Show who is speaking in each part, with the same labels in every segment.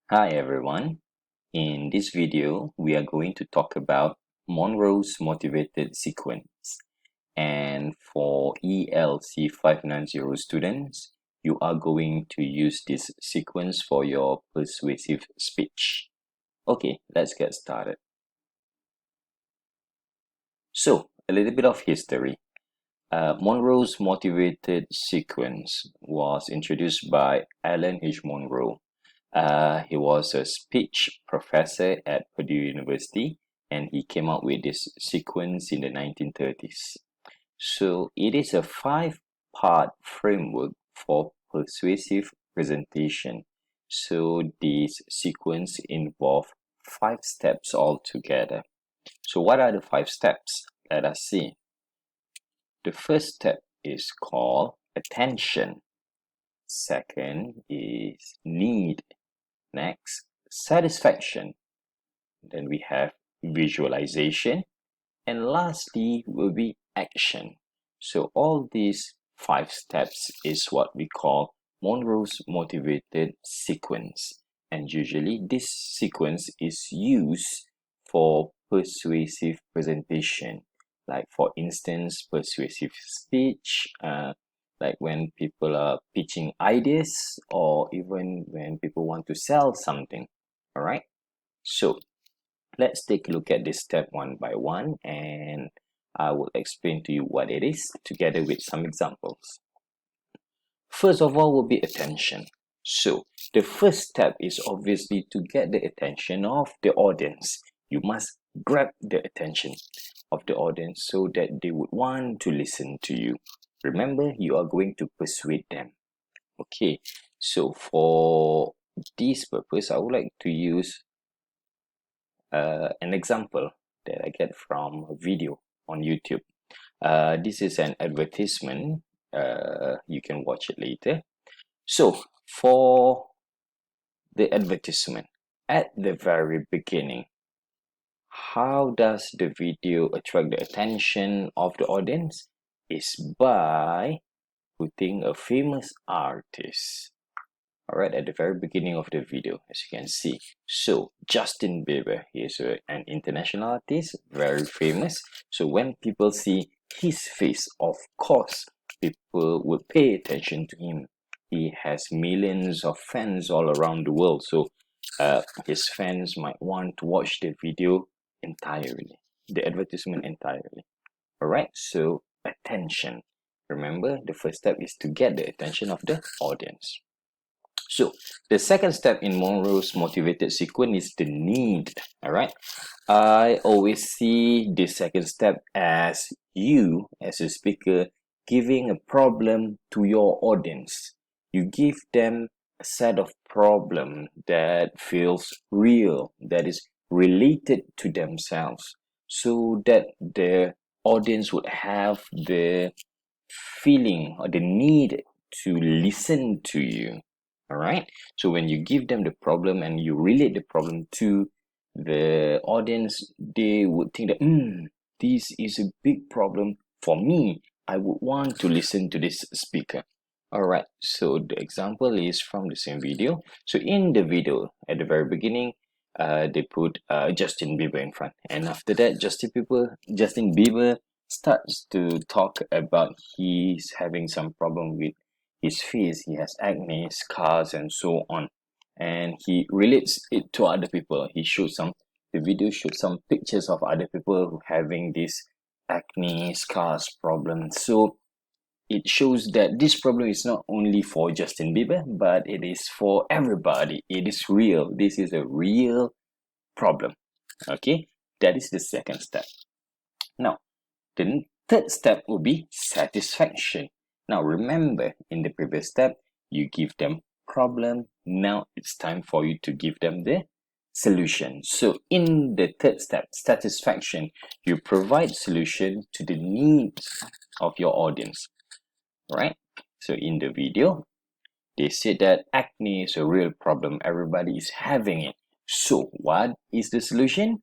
Speaker 1: Hi everyone. In this video, we are going to talk about Monroe's motivated sequence. And for ELC 590 students, you are going to use this sequence for your persuasive speech. Okay, let's get started. So, a little bit of history. Monroe's motivated sequence was introduced by Alan H. Monroe. He was a speech professor at Purdue University, and he came up with this sequence in the 1930s. So it is a five-part framework for persuasive presentation. So this sequence involves five steps altogether. So what are the five steps? Let us see. The first step is called attention. Second is need. Next, satisfaction. Then we have visualization. And lastly will be action. So all these five steps is what we call Monroe's motivated sequence. And usually this sequence is used for persuasive presentation. Like for instance, persuasive speech, like when people are pitching ideas or even when people want to sell something. All right. So let's take a look at this step one by one, and I will explain to you what it is together with some examples. First of all will be attention. So the first step is obviously to get the attention of the audience. You must grab the attention of the audience so that they would want to listen to you. Remember, you are going to persuade them. Okay, so for this purpose, I would like to use an example that I get from a video on YouTube. This is an advertisement. You can watch it later. So for the advertisement, at the very beginning, how does the video attract the attention of the audience? Is by putting a famous artist. All right, at the very beginning of the video, as you can see. So Justin Bieber, he is an international artist, very famous. So when people see his face, of course, people will pay attention to him. He has millions of fans all around the world. So his fans might want to watch the video entirely, the advertisement entirely. All right, so attention. Remember, the first step is to get the attention of the audience. So the second step in Monroe's motivated sequence is the need. All right. I always see the second step as you, as a speaker, giving a problem to your audience. You give them a set of problem that feels real, that is related to themselves, so that the audience would have the feeling or the need to listen to you. All right. So when you give them the problem and you relate the problem to the audience, they would think that, this is a big problem for me. I would want to listen to this speaker. All right. So the example is from the same video. So in the video, at the very beginning, they put Justin Bieber in front, and after that, Justin Bieber starts to talk about he's having some problem with his face. He has acne, scars, and so on. And he relates it to other people. The video shows some pictures of other people who having this acne, scars problem. So it shows that this problem is not only for Justin Bieber, but it is for everybody. It is real. This is a real problem. Okay, that is the second step. Now, the third step will be satisfaction. Now remember, in the previous step, you give them problem. Now it's time for you to give them the solution. So in the third step, satisfaction, you provide solution to the needs of your audience, right? So in the video, they said that acne is a real problem. Everybody is having it. So what is the solution?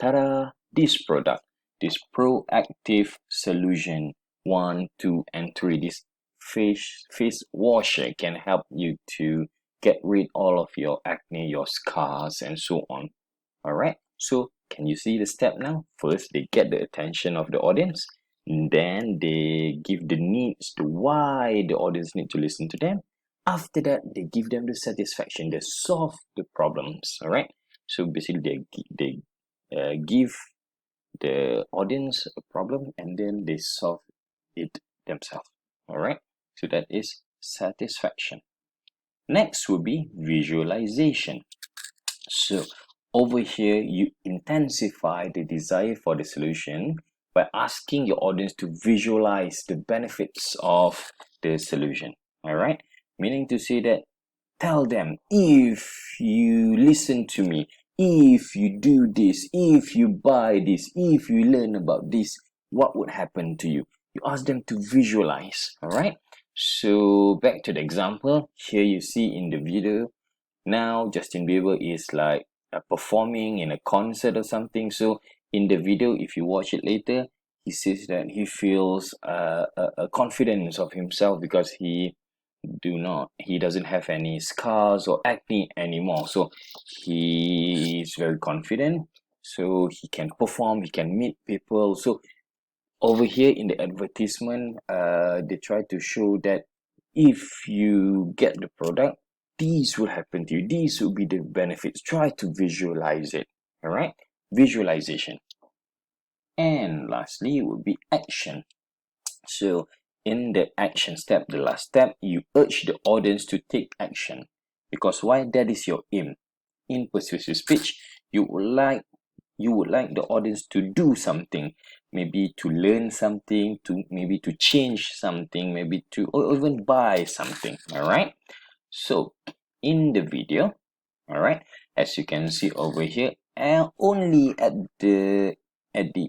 Speaker 1: Ta-da! This product, this proactive solution 1, 2, and 3, this face washer can help you to get rid all of your acne, your scars, and so on. All right. So can you see the step now? First, they get the attention of the audience. Then they give the needs to why the audience need to listen to them. After that, they give them the satisfaction. They solve the problems. All right. So basically, they give the audience a problem and then they solve it themselves. All right. So that is satisfaction. Next will be visualization. So over here, you intensify the desire for the solution by asking your audience to visualize the benefits of the solution. All right. Meaning to say that tell them, if you listen to me, if you do this, if you buy this, if you learn about this, what would happen to you? You ask them to visualize. All right. So back to the example, here you see in the video, now Justin Bieber is like performing in a concert or something. So in the video, if you watch it later, he says that he feels a confidence of himself because he doesn't have any scars or acne anymore. So he is very confident, so he can perform, he can meet people. So over here in the advertisement, they try to show that if you get the product, these will happen to you, these will be the benefits. Try to visualize it. All right, visualization. And lastly would be action. So in the action step, the last step, you urge the audience to take action. Because why? That is your aim. In persuasive speech, you would like the audience to do something, maybe to learn something, to maybe to change something, maybe to or even buy something. All right. So in the video, all right, as you can see over here, and only at the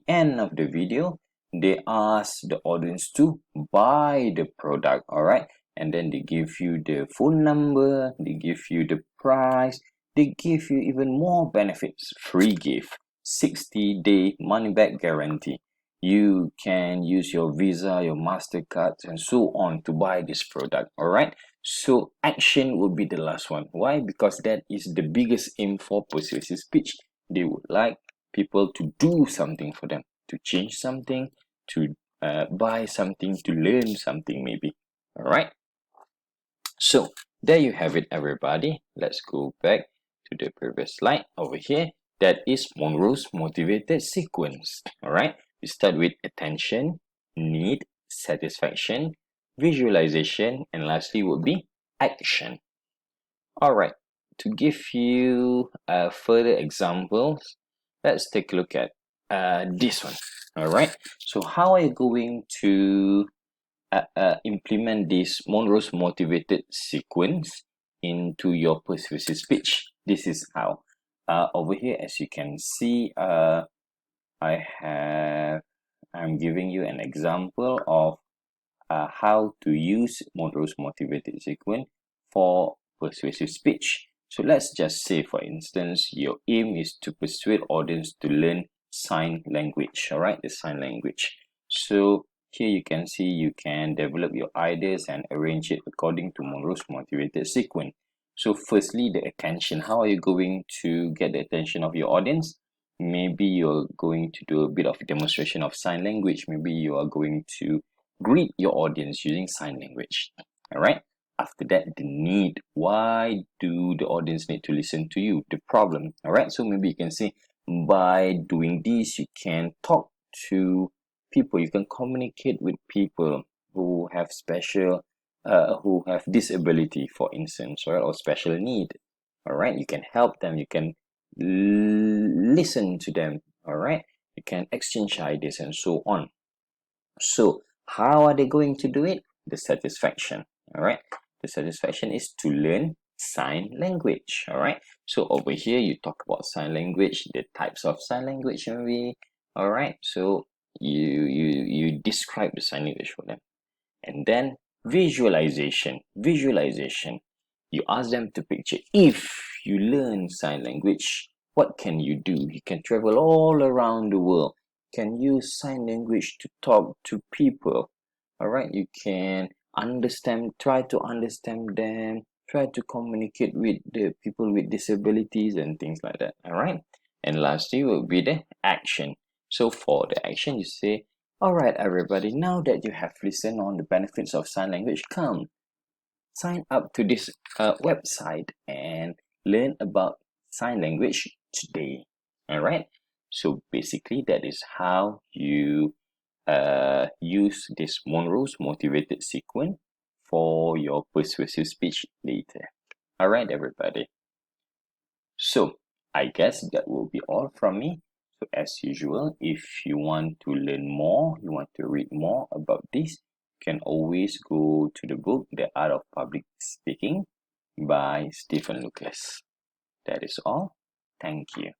Speaker 1: end of the video, they ask the audience to buy the product. All right, and then they give you the phone number, they give you the price, they give you even more benefits. Free gift, 60-day money back guarantee. You can use your Visa, your MasterCard, and so on to buy this product. All right. So action will be the last one. Why? Because that is the biggest aim for persuasive speech. They would like people to do something for them, to change something, to buy something, to learn something maybe. All right. So there you have it, everybody. Let's go back to the previous slide over here. That is Monroe's motivated sequence. All right. We start with attention, need, satisfaction, visualization, and lastly would be action. All right. To give you further examples, let's take a look at this one. All right. So how are you going to implement this Monroe's motivated sequence into your persuasive speech? This is how. Over here, as you can see, I'm giving you an example of how to use Monroe's motivated sequence for persuasive speech. So let's just say, for instance, your aim is to persuade audience to learn sign language. All right, the sign language. So here you can see you can develop your ideas and arrange it according to Monroe's motivated sequence. So firstly, the attention. How are you going to get the attention of your audience? Maybe you're going to do a bit of demonstration of sign language. Maybe you are going to greet your audience using sign language. All right. After that, the need. Why do the audience need to listen to you? The problem. All right. So maybe you can say, by doing this, you can talk to people. You can communicate with people who have who have disability, for instance, right, or special need. All right. You can help them. You can listen to them. All right. You can exchange ideas and so on. So how are they going to do it? The satisfaction. All right. The satisfaction is to learn sign language. All right. So over here, you talk about sign language, the types of sign language maybe. All right. So you describe the sign language for them. And then visualization. Visualization. You ask them to picture, if you learn sign language, what can you do? You can travel all around the world. Can use sign language to talk to people. All right. You can try to understand them try to communicate with the people with disabilities and things like that. All right. And lastly will be the action. So for the action, you say, all right, everybody, now that you have listened on the benefits of sign language, come sign up to this website and learn about sign language today. All right. So basically, that is how you use this Monroe's motivated sequence for your persuasive speech later. All right, everybody. So I guess that will be all from me. So as usual, if you want to learn more, you want to read more about this, you can always go to the book The Art of Public Speaking by Stephen Lucas. That is all. Thank you.